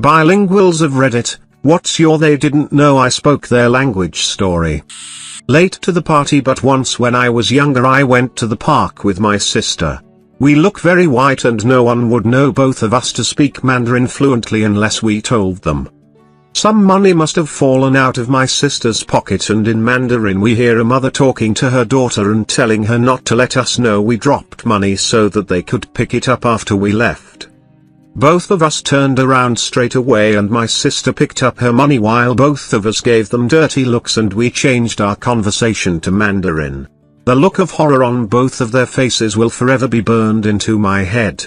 Bilinguals of Reddit, what's your they didn't know I spoke their language story? Late to the party, but once when I was younger I went to the park with my sister. We look very white and no one would know both of us to speak Mandarin fluently unless we told them. Some money must have fallen out of my sister's pocket, and in Mandarin we hear a mother talking to her daughter and telling her not to let us know we dropped money so that they could pick it up after we left. Both of us turned around straight away and my sister picked up her money while both of us gave them dirty looks, and we changed our conversation to Mandarin. The look of horror on both of their faces will forever be burned into my head.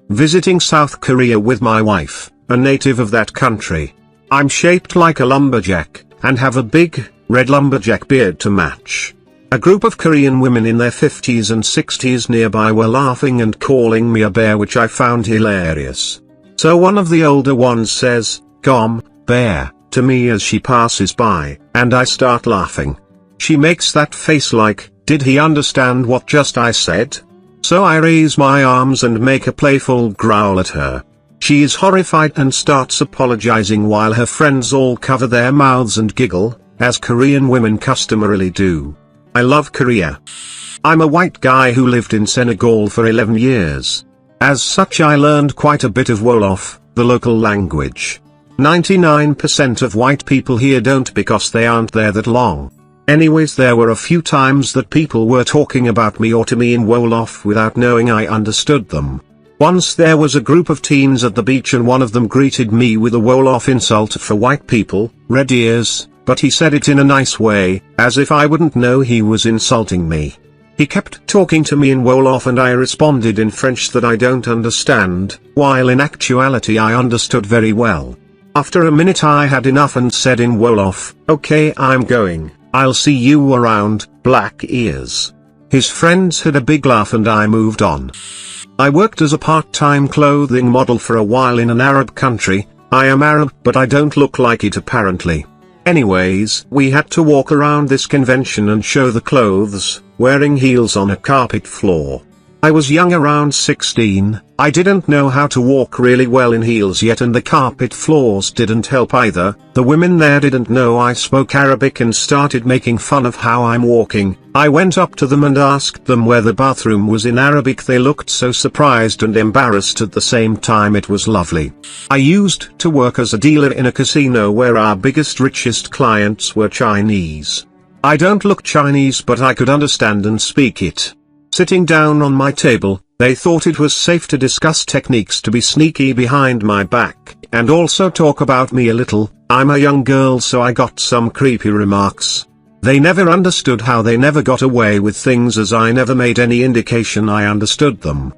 Visiting South Korea with my wife, a native of that country. I'm shaped like a lumberjack, and have a big, red lumberjack beard to match. A group of Korean women in their 50s and 60s nearby were laughing and calling me a bear, which I found hilarious. So one of the older ones says, "Gom, bear," to me as she passes by, and I start laughing. She makes that face like, did he understand what just I said? So I raise my arms and make a playful growl at her. She is horrified and starts apologizing while her friends all cover their mouths and giggle, as Korean women customarily do. I love Korea. I'm a white guy who lived in Senegal for 11 years. As such I learned quite a bit of Wolof, the local language. 99% of white people here don't because they aren't there that long. Anyways, there were a few times that people were talking about me or to me in Wolof without knowing I understood them. Once there was a group of teens at the beach and one of them greeted me with a Wolof insult for white people, red ears, but he said it in a nice way, as if I wouldn't know he was insulting me. He kept talking to me in Wolof and I responded in French that I don't understand, while in actuality I understood very well. After a minute I had enough and said in Wolof, "Okay, I'm going, I'll see you around, black ears." His friends had a big laugh and I moved on. I worked as a part-time clothing model for a while in an Arab country. I am Arab but I don't look like it apparently. Anyways, we had to walk around this convention and show the clothes, wearing heels on a carpet floor. I was young, around 16, I didn't know how to walk really well in heels yet, and the carpet floors didn't help either. The women there didn't know I spoke Arabic and started making fun of how I'm walking. I went up to them and asked them where the bathroom was in Arabic. They looked so surprised and embarrassed at the same time. It was lovely. I used to work as a dealer in a casino where our biggest, richest clients were Chinese. I don't look Chinese but I could understand and speak it. Sitting down on my table, they thought it was safe to discuss techniques to be sneaky behind my back, and also talk about me a little. I'm a young girl so I got some creepy remarks. They never understood how they never got away with things, as I never made any indication I understood them.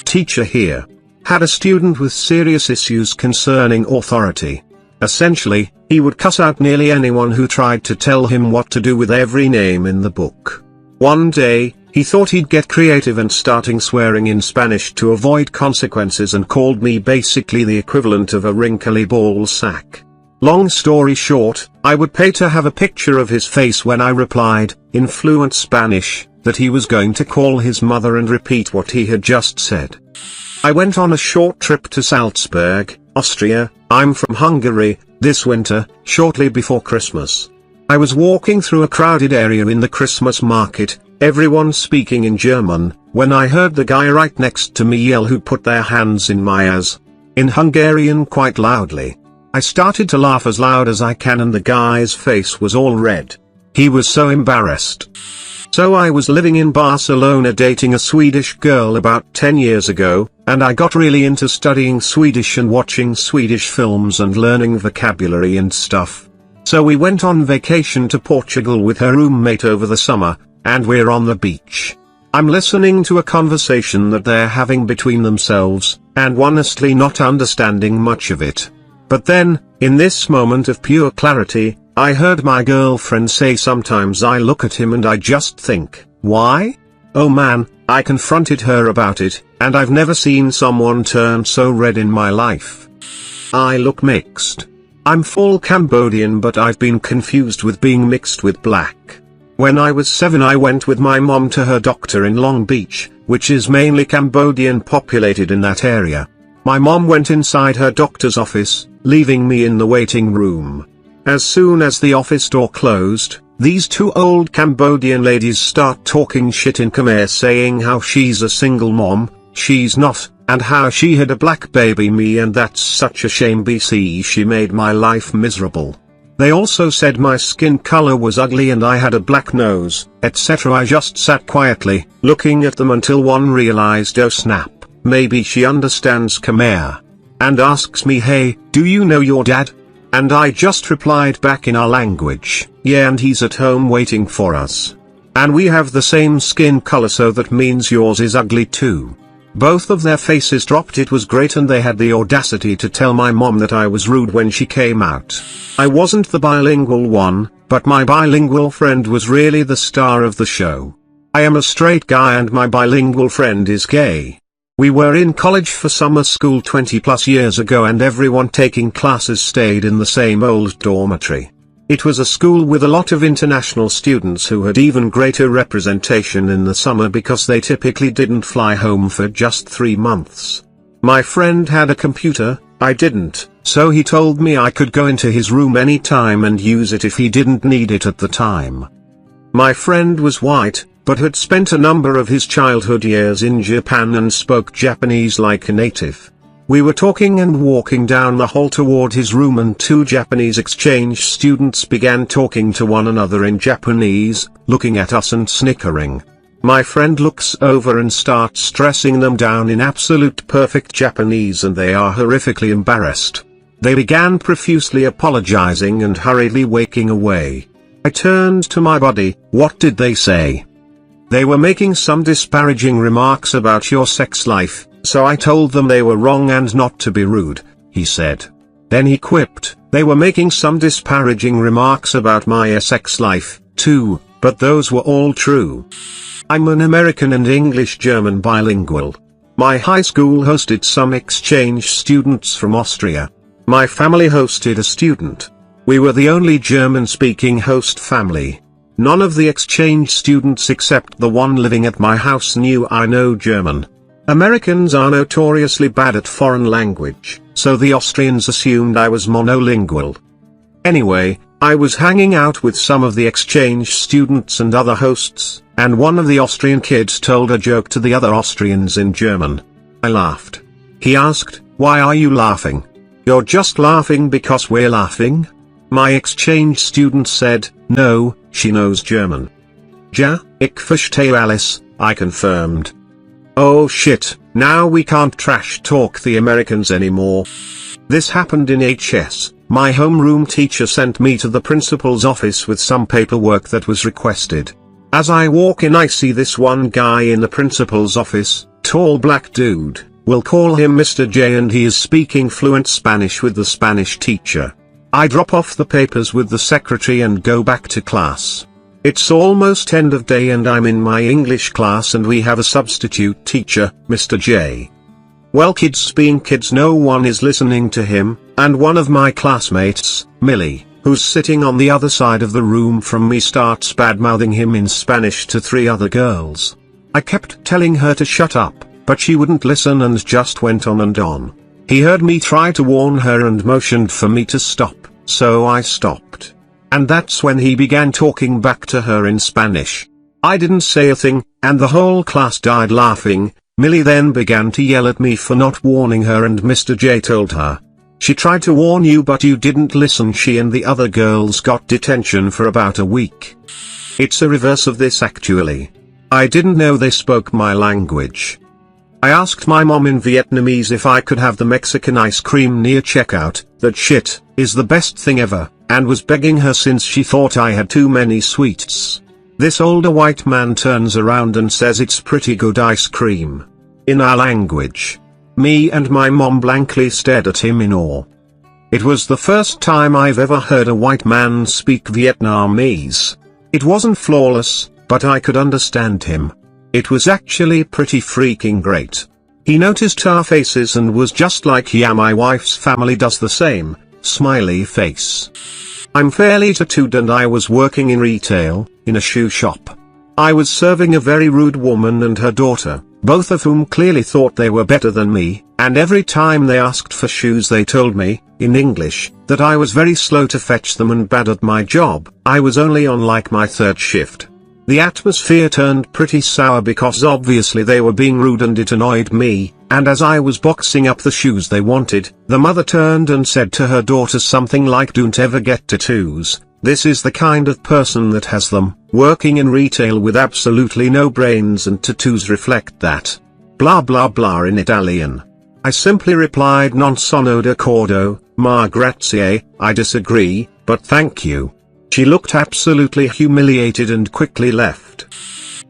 Teacher here. Had a student with serious issues concerning authority. Essentially, he would cuss out nearly anyone who tried to tell him what to do with every name in the book. One day, he thought he'd get creative and starting swearing in Spanish to avoid consequences and called me basically the equivalent of a wrinkly ball sack. Long story short, I would pay to have a picture of his face when I replied, in fluent Spanish, that he was going to call his mother and repeat what he had just said. I went on a short trip to Salzburg, Austria. I'm from Hungary, this winter, shortly before Christmas. I was walking through a crowded area in the Christmas market, everyone speaking in German, when I heard the guy right next to me yell who put their hands in my ass, in Hungarian, quite loudly. I started to laugh as loud as I can and the guy's face was all red. He was so embarrassed. So I was living in Barcelona dating a Swedish girl about 10 years ago, and I got really into studying Swedish and watching Swedish films and learning vocabulary and stuff. So we went on vacation to Portugal with her roommate over the summer, and we're on the beach. I'm listening to a conversation that they're having between themselves, and honestly not understanding much of it. But then, in this moment of pure clarity, I heard my girlfriend say, "Sometimes I look at him and I just think, why?" Oh man, I confronted her about it, and I've never seen someone turn so red in my life. I look mixed. I'm full Cambodian, but I've been confused with being mixed with black. When I was 7 I went with my mom to her doctor in Long Beach, which is mainly Cambodian populated in that area. My mom went inside her doctor's office, leaving me in the waiting room. As soon as the office door closed, these two old Cambodian ladies start talking shit in Khmer, saying how she's a single mom, she's not, and how she had a black baby me and that's such a shame BC she made my life miserable. They also said my skin color was ugly and I had a black nose, etc. I just sat quietly, looking at them until one realized, oh snap, maybe she understands Khmer. And asks me, hey, do you know your dad? And I just replied back in our language, yeah, and he's at home waiting for us. And we have the same skin color, so that means yours is ugly too. Both of their faces dropped. It was great, and they had the audacity to tell my mom that I was rude when she came out. I wasn't the bilingual one, but my bilingual friend was really the star of the show. I am a straight guy and my bilingual friend is gay. We were in college for summer school 20 plus years ago, and everyone taking classes stayed in the same old dormitory. It was a school with a lot of international students who had even greater representation in the summer because they typically didn't fly home for just 3 months. My friend had a computer, I didn't, so he told me I could go into his room anytime and use it if he didn't need it at the time. My friend was white, but had spent a number of his childhood years in Japan and spoke Japanese like a native. We were talking and walking down the hall toward his room, and two Japanese exchange students began talking to one another in Japanese, looking at us and snickering. My friend looks over and starts dressing them down in absolute perfect Japanese, and they are horrifically embarrassed. They began profusely apologizing and hurriedly walking away. I turned to my buddy, what did they say? They were making some disparaging remarks about your sex life, so I told them they were wrong and not to be rude, he said. Then he quipped, they were making some disparaging remarks about my sex life, too, but those were all true. I'm an American and English-German bilingual. My high school hosted some exchange students from Austria. My family hosted a student. We were the only German-speaking host family. None of the exchange students except the one living at my house knew I know German. Americans are notoriously bad at foreign language, so the Austrians assumed I was monolingual. Anyway, I was hanging out with some of the exchange students and other hosts, and one of the Austrian kids told a joke to the other Austrians in German. I laughed. He asked, why are you laughing? You're just laughing because we're laughing? My exchange student said, no, she knows German. Ja, ich verstehe alles, I confirmed. Oh shit, now we can't trash talk the Americans anymore. This happened in HS. My homeroom teacher sent me to the principal's office with some paperwork that was requested. As I walk in, I see this one guy in the principal's office, tall black dude, we'll call him Mr. J, and he is speaking fluent Spanish with the Spanish teacher. I drop off the papers with the secretary and go back to class. It's almost end of day and I'm in my English class and we have a substitute teacher, Mr. J. Well, kids being kids, no one is listening to him, and one of my classmates, Millie, who's sitting on the other side of the room from me, starts bad-mouthing him in Spanish to 3 other girls. I kept telling her to shut up, but she wouldn't listen and just went on and on. He heard me try to warn her and motioned for me to stop, so I stopped. And that's when he began talking back to her in Spanish. I didn't say a thing, and the whole class died laughing. Millie then began to yell at me for not warning her, and Mr. J told her, she tried to warn you but you didn't listen. She and the other girls got detention for about a week. It's a reverse of this actually. I didn't know they spoke my language. I asked my mom in Vietnamese if I could have the Mexican ice cream near checkout. That shit is the best thing ever, and was begging her since she thought I had too many sweets. This older white man turns around and says it's pretty good ice cream. In our language. Me and my mom blankly stared at him in awe. It was the first time I've ever heard a white man speak Vietnamese. It wasn't flawless, but I could understand him. It was actually pretty freaking great. He noticed our faces and was just like, yeah, my wife's family does the same, smiley face. I'm fairly tattooed and I was working in retail, in a shoe shop. I was serving a very rude woman and her daughter, both of whom clearly thought they were better than me, and every time they asked for shoes they told me, in English, that I was very slow to fetch them and bad at my job. I was only on like my third shift. The atmosphere turned pretty sour because obviously they were being rude and it annoyed me, and as I was boxing up the shoes they wanted, the mother turned and said to her daughter something like, "Don't ever get tattoos, this is the kind of person that has them, working in retail with absolutely no brains and tattoos reflect that. Blah blah blah in Italian." I simply replied, "Non sono d'accordo, ma grazie, I disagree, but thank you." She looked absolutely humiliated and quickly left.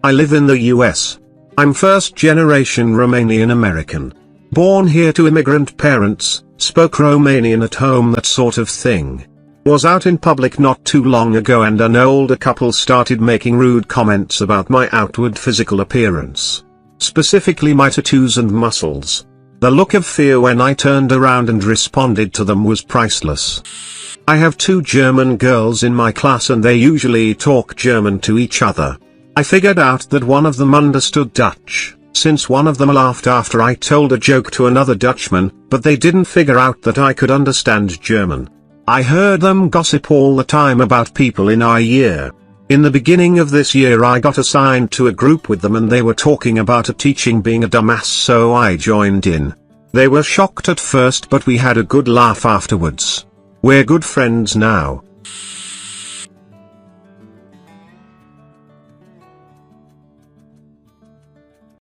I live in the US. I'm first-generation Romanian American. Born here to immigrant parents, spoke Romanian at home, that sort of thing. Was out in public not too long ago and an older couple started making rude comments about my outward physical appearance. Specifically my tattoos and muscles. The look of fear when I turned around and responded to them was priceless. I have 2 German girls in my class and they usually talk German to each other. I figured out that one of them understood Dutch, since one of them laughed after I told a joke to another Dutchman, but they didn't figure out that I could understand German. I heard them gossip all the time about people in our year. In the beginning of this year I got assigned to a group with them and they were talking about a teaching being a dumbass, so I joined in. They were shocked at first but we had a good laugh afterwards. We're good friends now.